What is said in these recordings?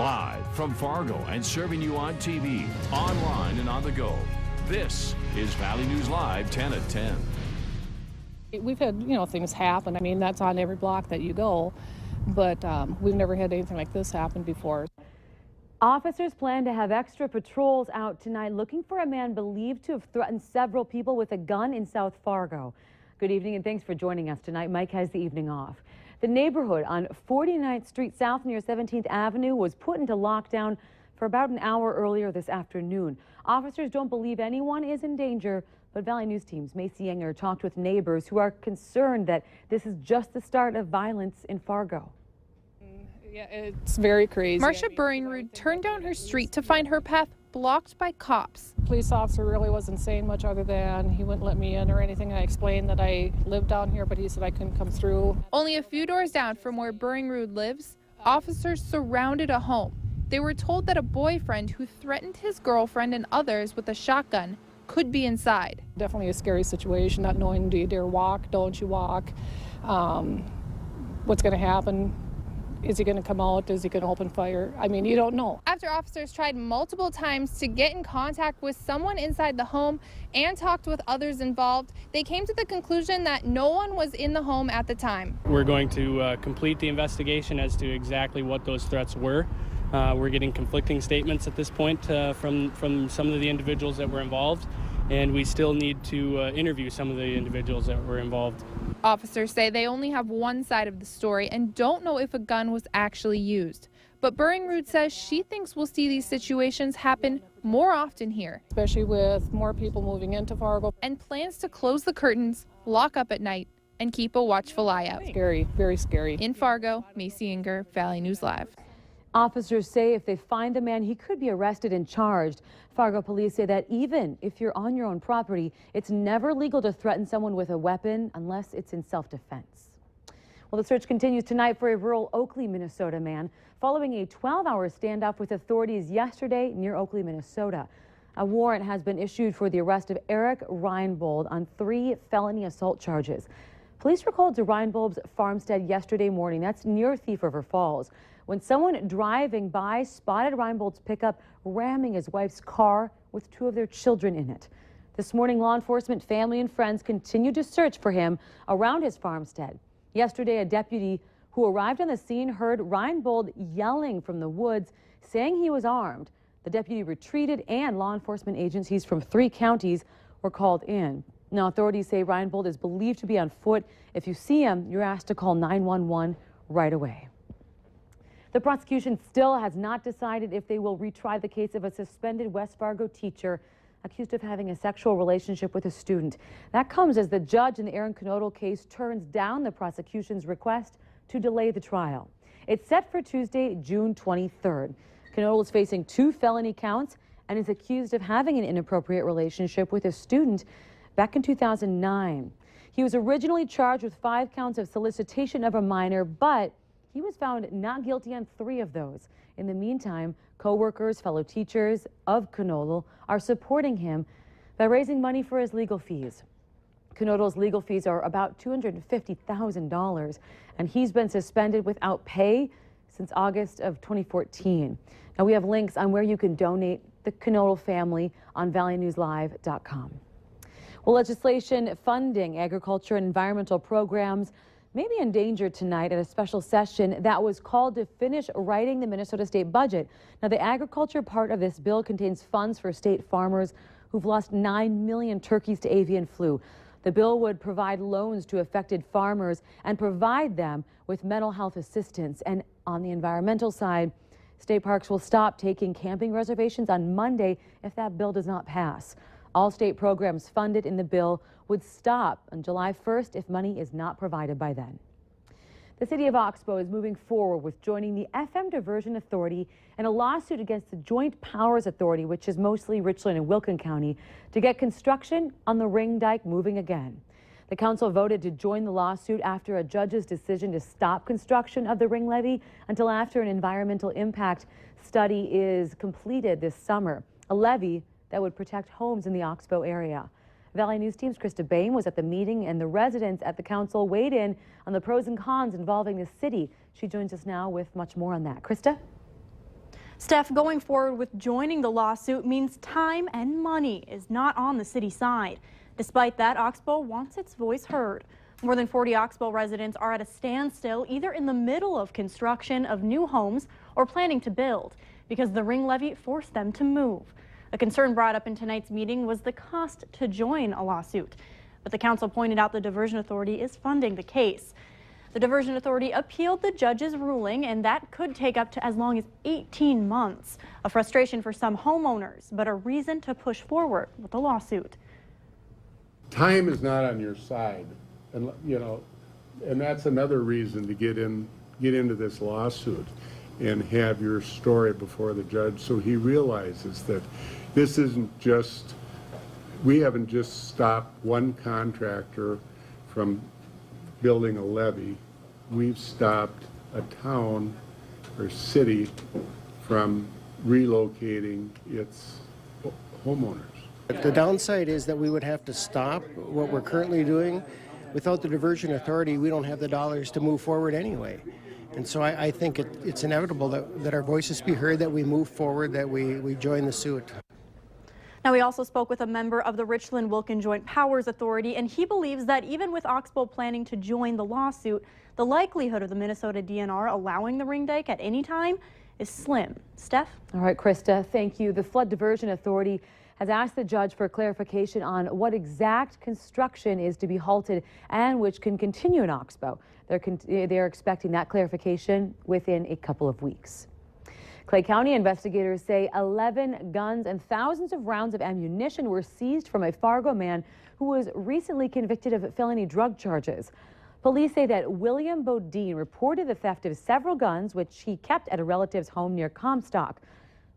Live from Fargo and serving you on TV, online, and on the go. This is Valley News Live 10 at 10. We've had, things happen. I mean, that's on every block that you go, but we've never had anything like this happen before. Officers plan to have extra patrols out tonight looking for a man believed to have threatened several people with a gun in South Fargo. Good evening and thanks for joining us tonight. Mike has the evening off. The neighborhood on 49th Street South near 17th Avenue was put into lockdown for about an hour earlier this afternoon. Officers don't believe anyone is in danger, but Valley News Team's Macy Enger talked with neighbors who are concerned that this is just the start of violence in Fargo. Yeah, it's very crazy. Marcia Burringrud turned down her street to find her path blocked by cops. Police officer really wasn't saying much other than he wouldn't let me in or anything. I explained that I lived down here, but he said I couldn't come through. Only a few doors down from where Burringrud lives, officers surrounded a home. They were told that a boyfriend who threatened his girlfriend and others with a shotgun could be inside. Definitely a scary situation, not knowing, do you dare walk, don't you walk, what's going to happen. Is he going to come out? Is he going to open fire? I mean, you don't know. After officers tried multiple times to get in contact with someone inside the home and talked with others involved, they came to the conclusion that no one was in the home at the time. We're going to complete the investigation as to exactly what those threats were. We're getting conflicting statements at this point from some of the individuals that were involved, and we still need to interview some of the individuals that were involved. Officers say they only have one side of the story and don't know if a gun was actually used. But Burringrud says she thinks we'll see these situations happen more often here. Especially with more people moving into Fargo. And plans to close the curtains, lock up at night, and keep a watchful eye out. Scary, very scary. In Fargo, Macy Enger, Valley News Live. Officers say if they find the man, he could be arrested and charged. Fargo police say that even if you're on your own property, it's never legal to threaten someone with a weapon unless it's in self-defense. Well, the search continues tonight for a rural Oakley, Minnesota man following a 12-hour standoff with authorities yesterday near Oakley, Minnesota. A warrant has been issued for the arrest of Eric Reinbold on 3 felony assault charges. Police were called to Reinbold's farmstead yesterday morning. That's near Thief River Falls, when someone driving by spotted Reinbold's pickup ramming his wife's car with 2 of their children in it. This morning, law enforcement, family, and friends continued to search for him around his farmstead. Yesterday, a deputy who arrived on the scene heard Reinbold yelling from the woods, saying he was armed. The deputy retreated, and law enforcement agencies from 3 counties were called in. Now, authorities say Reinbold is believed to be on foot. If you see him, you're asked to call 911 right away. The prosecution still has not decided if they will retry the case of a suspended West Fargo teacher accused of having a sexual relationship with a student. That comes as the judge in the Aaron Knodel case turns down the prosecution's request to delay the trial. It's set for Tuesday, June 23rd. Knodel is facing 2 felony counts and is accused of having an inappropriate relationship with a student back in 2009. He was originally charged with 5 counts of solicitation of a minor, but he was found not guilty on 3 of those. In the meantime, co-workers, fellow teachers of Knodel are supporting him by raising money for his legal fees. Knodel's legal fees are about $250,000, and he's been suspended without pay since August of 2014. Now, we have links on where you can donate the Knodel family on valleynewslive.com. Well, legislation funding agriculture and environmental programs may be in danger tonight at a special session that was called to finish writing the Minnesota state budget. Now, the agriculture part of this bill contains funds for state farmers who've lost 9 million turkeys to avian flu. The bill would provide loans to affected farmers and provide them with mental health assistance. And on the environmental side, state parks will stop taking camping reservations on Monday if that bill does not pass. All state programs funded in the bill would stop on July 1st if money is not provided by then. The city of Oxbow is moving forward with joining the FM Diversion Authority in a lawsuit against the Joint Powers Authority, which is mostly Richland and Wilkin County, to get construction on the Ring Dike moving again. The council voted to join the lawsuit after a judge's decision to stop construction of the Ring Levee until after an environmental impact study is completed this summer, a levee that would protect homes in the Oxbow area. Valley News Team's Krista Bain was at the meeting, and the residents at the council weighed in on the pros and cons involving the city. She joins us now with much more on that. Krista? Steph, going forward with joining the lawsuit means time and money is not on the city side. Despite that, Oxbow wants its voice heard. More than 40 Oxbow residents are at a standstill, either in the middle of construction of new homes or planning to build, because the ring levy forced them to move. A concern brought up in tonight's meeting was the cost to join a lawsuit. But the council pointed out the Diversion Authority is funding the case. The Diversion Authority appealed the judge's ruling, and that could take up to as long as 18 months. A frustration for some homeowners, but a reason to push forward with the lawsuit. Time is not on your side, and and that's another reason to get into this lawsuit and have your story before the judge, so he realizes that this isn't just, we haven't just stopped one contractor from building a levee. We've stopped a town or city from relocating its homeowners. The downside is that we would have to stop what we're currently doing. Without the Diversion Authority, we don't have the dollars to move forward anyway. And so I think it's inevitable that our voices be heard, that we move forward, that we join the suit. Now, we also spoke with a member of the Richland-Wilkin Joint Powers Authority, and he believes that even with Oxbow planning to join the lawsuit, the likelihood of the Minnesota DNR allowing the ring dike at any time is slim. Steph? All right, Krista, thank you. The Flood Diversion Authority has asked the judge for clarification on what exact construction is to be halted and which can continue in Oxbow. They're expecting that clarification within a couple of weeks. Clay County investigators say 11 guns and thousands of rounds of ammunition were seized from a Fargo man who was recently convicted of felony drug charges. Police say that William Bodine reported the theft of several guns, which he kept at a relative's home near Comstock.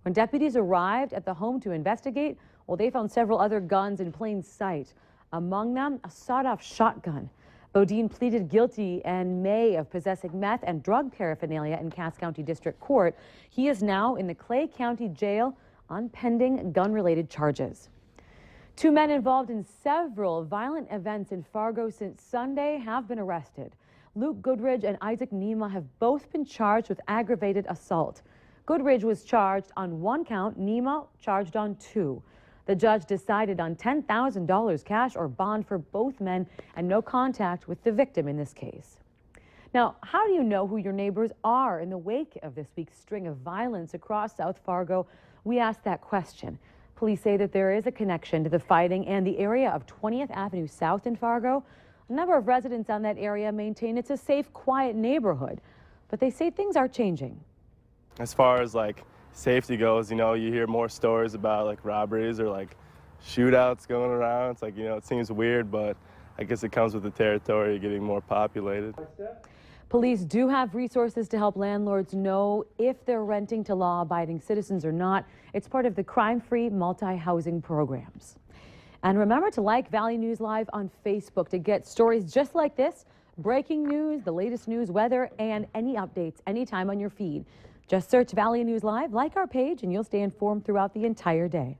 When deputies arrived at the home to investigate, well, they found several other guns in plain sight. Among them, a sawed-off shotgun. Bodine pleaded guilty in May of possessing meth and drug paraphernalia in Cass County District Court. He is now in the Clay County Jail on pending gun-related charges. Two men involved in several violent events in Fargo since Sunday have been arrested. Luke Goodridge and Isaac Nema have both been charged with aggravated assault. Goodridge was charged on one count, Nema charged on two. The judge decided on $10,000 cash or bond for both men and no contact with the victim in this case. Now, how do you know who your neighbors are in the wake of this week's string of violence across South Fargo? We asked that question. Police say that there is a connection to the fighting and the area of 20th Avenue South in Fargo. A number of residents on that area maintain it's a safe, quiet neighborhood, but they say things are changing. As far as safety goes, you hear more stories about robberies or shootouts going around. It's it seems weird, but I guess it comes with the territory getting more populated. Police do have resources to help landlords know if they're renting to law-abiding citizens or not. It's part of the crime-free multi-housing programs. And remember to like Valley News Live on Facebook to get stories just like this, breaking news, the latest news, weather, and any updates anytime on your feed. Just search Valley News Live, like our page, and you'll stay informed throughout the entire day.